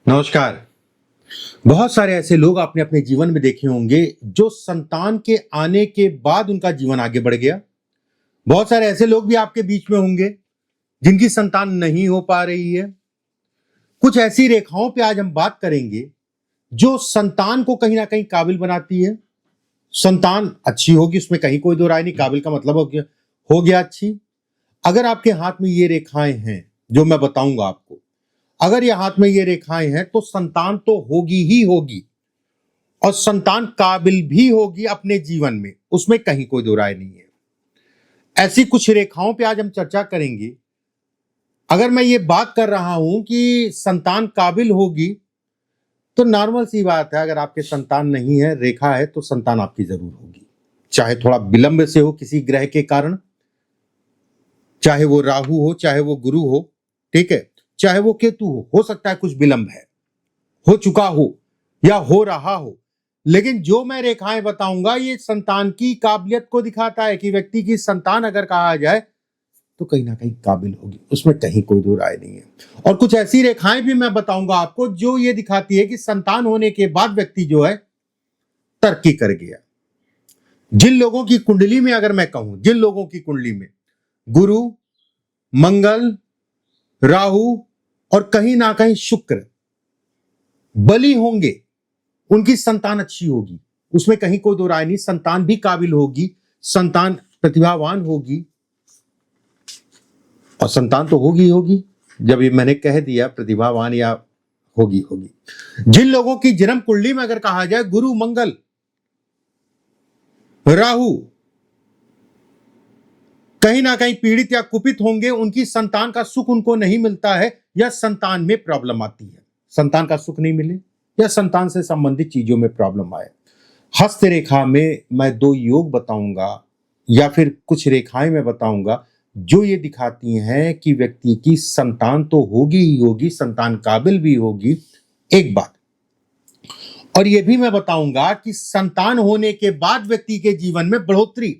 नमस्कार। बहुत सारे ऐसे लोग आपने अपने जीवन में देखे होंगे जो संतान के आने के बाद उनका जीवन आगे बढ़ गया। बहुत सारे ऐसे लोग भी आपके बीच में होंगे जिनकी संतान नहीं हो पा रही है। कुछ ऐसी रेखाओं पे आज हम बात करेंगे जो संतान को कहीं ना कहीं काबिल बनाती है। संतान अच्छी होगी, उसमें कहीं कोई दो राय नहीं। काबिल का मतलब हो गया अच्छी। अगर आपके हाथ में ये रेखाएं हैं जो मैं बताऊंगा आपको, अगर ये हाथ में ये रेखाएं हैं तो संतान तो होगी ही होगी और संतान काबिल भी होगी अपने जीवन में, उसमें कहीं कोई दो राय नहीं है। ऐसी कुछ रेखाओं पे आज हम चर्चा करेंगे। अगर मैं ये बात कर रहा हूं कि संतान काबिल होगी तो नॉर्मल सी बात है, अगर आपके संतान नहीं है, रेखा है, तो संतान आपकी जरूर होगी। चाहे थोड़ा विलंब से हो किसी ग्रह के कारण, चाहे वो राहु हो, चाहे वो गुरु हो, ठीक है, चाहे वो केतु हो सकता है कुछ विलंब है, हो चुका हो या हो रहा हो। लेकिन जो मैं रेखाएं बताऊंगा ये संतान की काबिलियत को दिखाता है कि व्यक्ति की संतान अगर कहा जाए तो कहीं ना कहीं काबिल होगी, उसमें कहीं कोई दो राय नहीं है। और कुछ ऐसी रेखाएं भी मैं बताऊंगा आपको जो ये दिखाती है कि संतान होने के बाद व्यक्ति जो है तरक्की कर गया। जिन लोगों की कुंडली में, अगर मैं कहूं, जिन लोगों की कुंडली में गुरु, मंगल, राहु और कहीं ना कहीं शुक्र बली होंगे, उनकी संतान अच्छी होगी, उसमें कहीं कोई दो राय नहीं। संतान भी काबिल होगी, संतान प्रतिभावान होगी और संतान तो होगी होगी। जब ये मैंने कह दिया प्रतिभावान या होगी होगी। जिन लोगों की जन्म कुंडली में अगर कहा जाए गुरु, मंगल, राहु कहीं ना कहीं पीड़ित या कुपित होंगे, उनकी संतान का सुख उनको नहीं मिलता है या संतान में प्रॉब्लम आती है। संतान का सुख नहीं मिले या संतान से संबंधित चीजों में प्रॉब्लम आए। हस्तरेखा में मैं दो योग बताऊंगा या फिर कुछ रेखाएं मैं बताऊंगा जो ये दिखाती हैं कि व्यक्ति की संतान तो होगी ही होगी, संतान काबिल भी होगी। एक बात और ये भी मैं बताऊंगा कि संतान होने के बाद व्यक्ति के जीवन में बढ़ोतरी।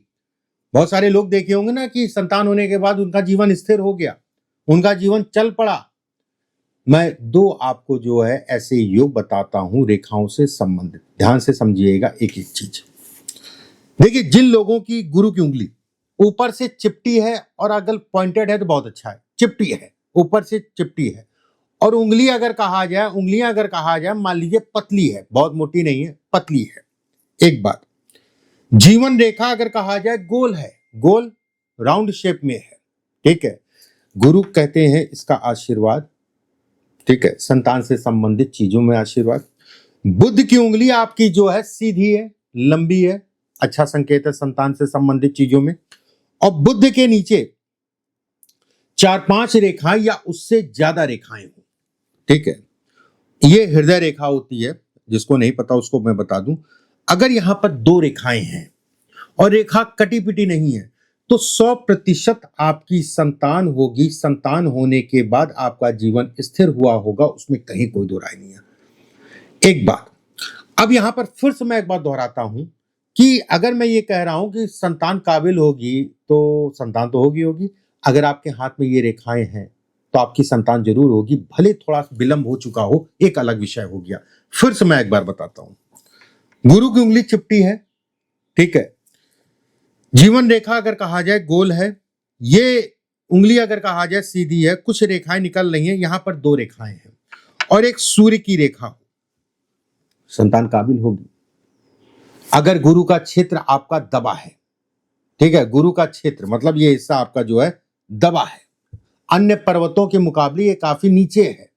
बहुत सारे लोग देखे होंगे ना कि संतान होने के बाद उनका जीवन स्थिर हो गया, उनका जीवन चल पड़ा। मैं दो आपको जो है ऐसे योग बताता हूं रेखाओं से संबंधित, ध्यान से समझिएगा एक एक चीज। देखिए, जिन लोगों की गुरु की उंगली ऊपर से चिपटी है और अगर पॉइंटेड है तो बहुत अच्छा है, चिपटी है, ऊपर से चिपटी है। और उंगलियां अगर कहा जाए मान लीजिए पतली है, बहुत मोटी नहीं है, पतली है। एक बात, जीवन रेखा अगर कहा जाए गोल है, गोल राउंड शेप में है, ठीक है। गुरु कहते हैं इसका आशीर्वाद, ठीक है, संतान से संबंधित चीजों में आशीर्वाद। बुध की उंगली आपकी जो है सीधी है, लंबी है, अच्छा संकेत है संतान से संबंधित चीजों में। और बुध के नीचे 4-5 रेखाएं या उससे ज्यादा रेखाएं हो, ठीक है, ये हृदय रेखा होती है। जिसको नहीं पता उसको मैं बता दूं, अगर यहां पर 2 रेखाएं हैं और रेखा कटी पिटी नहीं है तो 100% आपकी संतान होगी। संतान होने के बाद आपका जीवन स्थिर हुआ होगा, उसमें कहीं कोई दो राय नहीं है। एक बात, अब यहां पर फिर से मैं एक बात दोहराता हूं कि अगर मैं ये कह रहा हूं कि संतान काबिल होगी तो संतान तो होगी होगी। अगर आपके हाथ में ये रेखाएं हैं तो आपकी संतान जरूर होगी, भले थोड़ा विलंब हो चुका हो, एक अलग विषय हो गया। फिर से मैं एक बार बताता हूं। गुरु की उंगली चिपटी है, ठीक है, जीवन रेखा अगर कहा जाए गोल है, ये उंगली अगर कहा जाए सीधी है, कुछ रेखाएं निकल रही हैं, यहां पर 2 रेखाएं हैं और एक सूर्य की रेखा हो, संतान काबिल होगी। अगर गुरु का क्षेत्र आपका दबा है, ठीक है, गुरु का क्षेत्र मतलब ये हिस्सा आपका जो है दबा है, अन्य पर्वतों के मुकाबले ये काफी नीचे है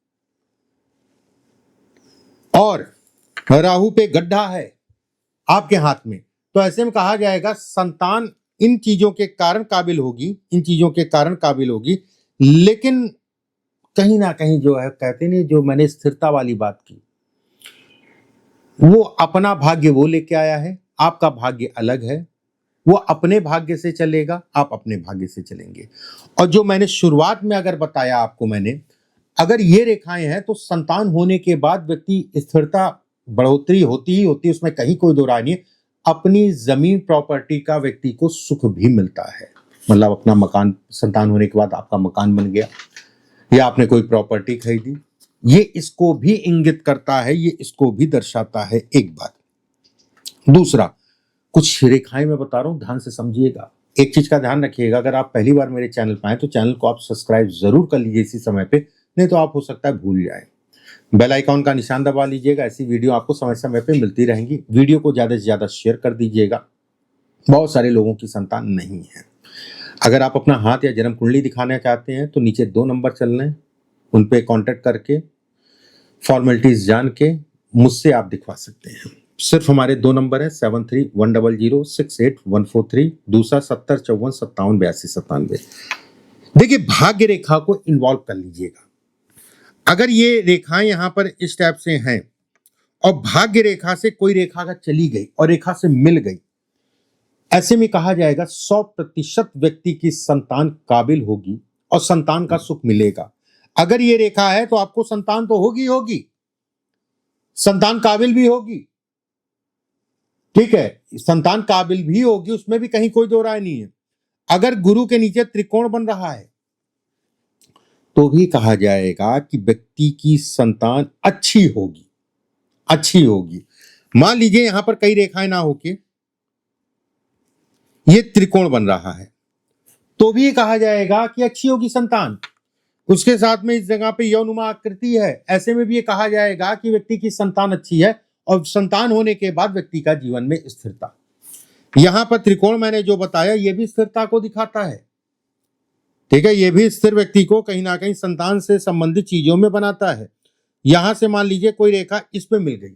और राहु पे गड्ढा है आपके हाथ में, तो ऐसे में कहा जाएगा संतान इन चीजों के कारण काबिल होगी, इन चीजों के कारण काबिल होगी। लेकिन कहीं ना कहीं जो है, कहते नहीं, जो मैंने स्थिरता वाली बात की, वो अपना भाग्य वो लेके आया है, आपका भाग्य अलग है। वो अपने भाग्य से चलेगा, आप अपने भाग्य से चलेंगे। और जो मैंने शुरुआत में अगर बताया आपको, मैंने अगर ये रेखाएं हैं तो संतान होने के बाद व्यक्ति स्थिरता बढ़ोतरी होती ही होती है, उसमें कहीं कोई दो राय नहीं है। अपनी जमीन प्रॉपर्टी का व्यक्ति को सुख भी मिलता है, मतलब अपना मकान, संतान होने के बाद आपका मकान बन गया या आपने कोई प्रॉपर्टी खरीदी ये इसको भी इंगित करता है, ये इसको भी दर्शाता है। एक बात। दूसरा, कुछ रेखाएं मैं बता रहा हूं, ध्यान से समझिएगा। एक चीज का ध्यान रखिएगा, अगर आप पहली बार मेरे चैनल पर आए तो चैनल को आप सब्सक्राइब जरूर कर लीजिए इसी समय पे, नहीं तो आप हो सकता है भूल जाए। बेल आइकॉन का निशान दबा लीजिएगा, ऐसी वीडियो आपको समय समय पे मिलती रहेंगी। वीडियो को ज्यादा से ज्यादा शेयर कर दीजिएगा। बहुत सारे लोगों की संतान नहीं है। अगर आप अपना हाथ या जन्म कुंडली दिखाना चाहते हैं तो नीचे 2 नंबर चल रहे हैं, उन पे कांटेक्ट करके फॉर्मेलिटीज जान के मुझसे आप दिखवा सकते हैं। सिर्फ हमारे 2 नंबर है, 7310068143, दूसरा 7054578297। देखिए, भाग्य रेखा को इन्वॉल्व कर लीजिएगा। अगर ये रेखाएं यहां पर इस टाइप से हैं और भाग्य रेखा से कोई रेखा अगर चली गई और रेखा से मिल गई, ऐसे में कहा जाएगा 100% व्यक्ति की संतान काबिल होगी और संतान का सुख मिलेगा। अगर ये रेखा है तो आपको संतान तो होगी होगी, संतान काबिल भी होगी। ठीक है, संतान काबिल भी होगी, उसमें भी कहीं कोई दो राय नहीं है। अगर गुरु के नीचे त्रिकोण बन रहा है तो भी कहा जाएगा कि व्यक्ति की संतान अच्छी होगी, अच्छी होगी। मान लीजिए यहां पर कई रेखाएं ना होके ये त्रिकोण बन रहा है तो भी कहा जाएगा कि अच्छी होगी संतान। उसके साथ में इस जगह पे यौनुमा आकृति है, ऐसे में भी ये कहा जाएगा कि व्यक्ति की संतान अच्छी है और संतान होने के बाद व्यक्ति का जीवन में स्थिरता। यहां पर त्रिकोण मैंने जो बताया ये भी स्थिरता को दिखाता है। ठीक है, ये भी स्थिर व्यक्ति को कहीं ना कहीं संतान से संबंधित चीजों में बनाता है। यहां से मान लीजिए कोई रेखा इस पे मिल गई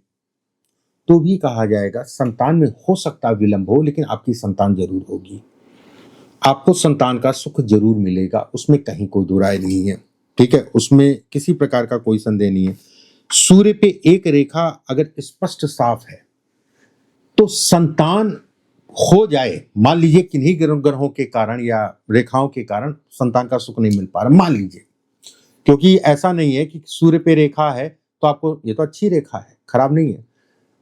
तो भी कहा जाएगा संतान में हो सकता विलंब हो, लेकिन आपकी संतान जरूर होगी, आपको संतान का सुख जरूर मिलेगा, उसमें कहीं कोई दो राय नहीं है। ठीक है, उसमें किसी प्रकार का कोई संदेह नहीं है। सूर्य पे एक रेखा अगर स्पष्ट साफ है तो संतान हो जाए, मान लीजिए किन्हीं ग्रहों के कारण या रेखाओं के कारण संतान का सुख नहीं मिल पा रहा, मान लीजिए, क्योंकि ऐसा नहीं है कि सूर्य पे रेखा है तो आपको, ये तो अच्छी रेखा है, खराब नहीं है,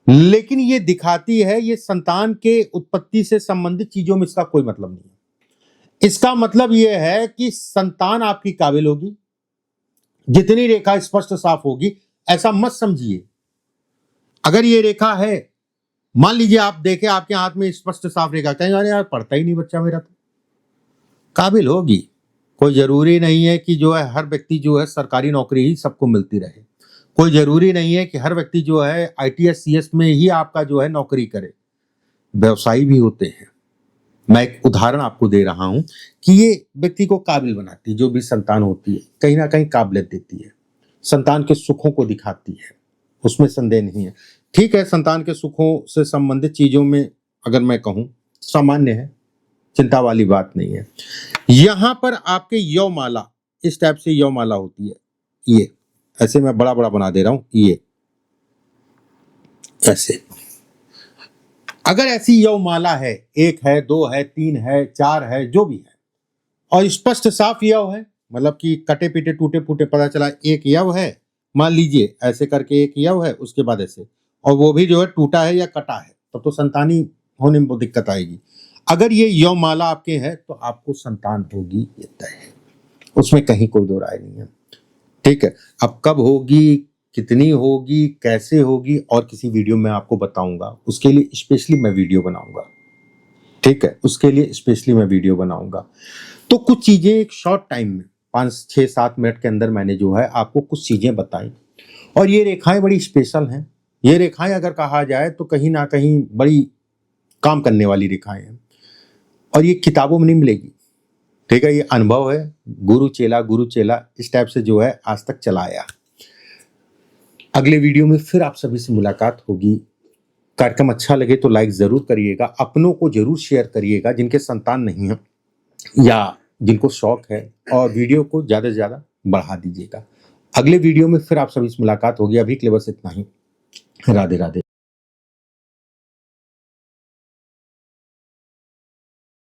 लेकिन ये दिखाती है ये संतान के उत्पत्ति से संबंधित चीजों में इसका कोई मतलब नहीं है। इसका मतलब यह है कि संतान आपकी काबिल होगी, जितनी रेखा स्पष्ट साफ होगी। ऐसा मत समझिए अगर ये रेखा है, मान लीजिए आप देखें आपके हाथ में स्पष्ट साफ रेखा, कहीं अरे यार पढ़ता ही नहीं बच्चा मेरा, तो काबिल होगी। कोई जरूरी नहीं है कि जो है हर व्यक्ति जो है सरकारी नौकरी ही सबको मिलती रहे, कोई जरूरी नहीं है कि हर व्यक्ति जो है ITS CS में ही आपका जो है नौकरी करे, व्यवसायी भी होते हैं। मैं एक उदाहरण आपको दे रहा हूं कि ये व्यक्ति को काबिल बनाती है, जो भी संतान होती है कहीं ना कहीं काबिलियत देती है, संतान के सुखों को दिखाती है, उसमें संदेह नहीं है। ठीक है, संतान के सुखों से संबंधित चीजों में अगर मैं कहूं सामान्य है, चिंता वाली बात नहीं है। यहां पर आपके यौमाला इस टाइप से यौमाला होती है, ये ऐसे मैं बड़ा बड़ा बना दे रहा हूं, ये ऐसे अगर ऐसी यौमाला है, 1 है 2 है 3 है 4 है जो भी है, और स्पष्ट साफ यव है, मतलब कि कटे पीटे टूटे फूटे पता चला एक यव है, मान लीजिए ऐसे करके एक यव है, उसके बाद ऐसे, और वो भी जो है टूटा है या कटा है, तब तो संतानी होने में दिक्कत आएगी। अगर ये यौमाला आपके है तो आपको संतान होगी, ये तय है, उसमें कहीं कोई दो राय नहीं है। ठीक है, अब कब होगी, कितनी होगी, कैसे होगी, और किसी वीडियो में आपको बताऊंगा, उसके लिए स्पेशली मैं वीडियो बनाऊंगा। ठीक है, उसके लिए स्पेशली मैं वीडियो बनाऊंगा। तो कुछ चीजें एक शॉर्ट टाइम में 5-6-7 मिनट के अंदर मैंने जो है आपको कुछ चीजें बताई, और ये रेखाएं बड़ी स्पेशल हैं। ये रेखाएं अगर कहा जाए तो कहीं ना कहीं बड़ी काम करने वाली रेखाएं हैं, और ये किताबों में नहीं मिलेगी। ठीक है, ये अनुभव है, गुरु चेला इस टाइप से जो है आज तक चला आया। अगले वीडियो में फिर आप सभी से मुलाकात होगी। कार्यक्रम अच्छा लगे तो लाइक जरूर करिएगा, अपनों को जरूर शेयर करिएगा जिनके संतान नहीं है या जिनको शौक है, और वीडियो को ज्यादा से ज्यादा बढ़ा दीजिएगा। अगले वीडियो में फिर आप सभी से मुलाकात होगी। अभी के लिए बस इतना ही। राधे राधे।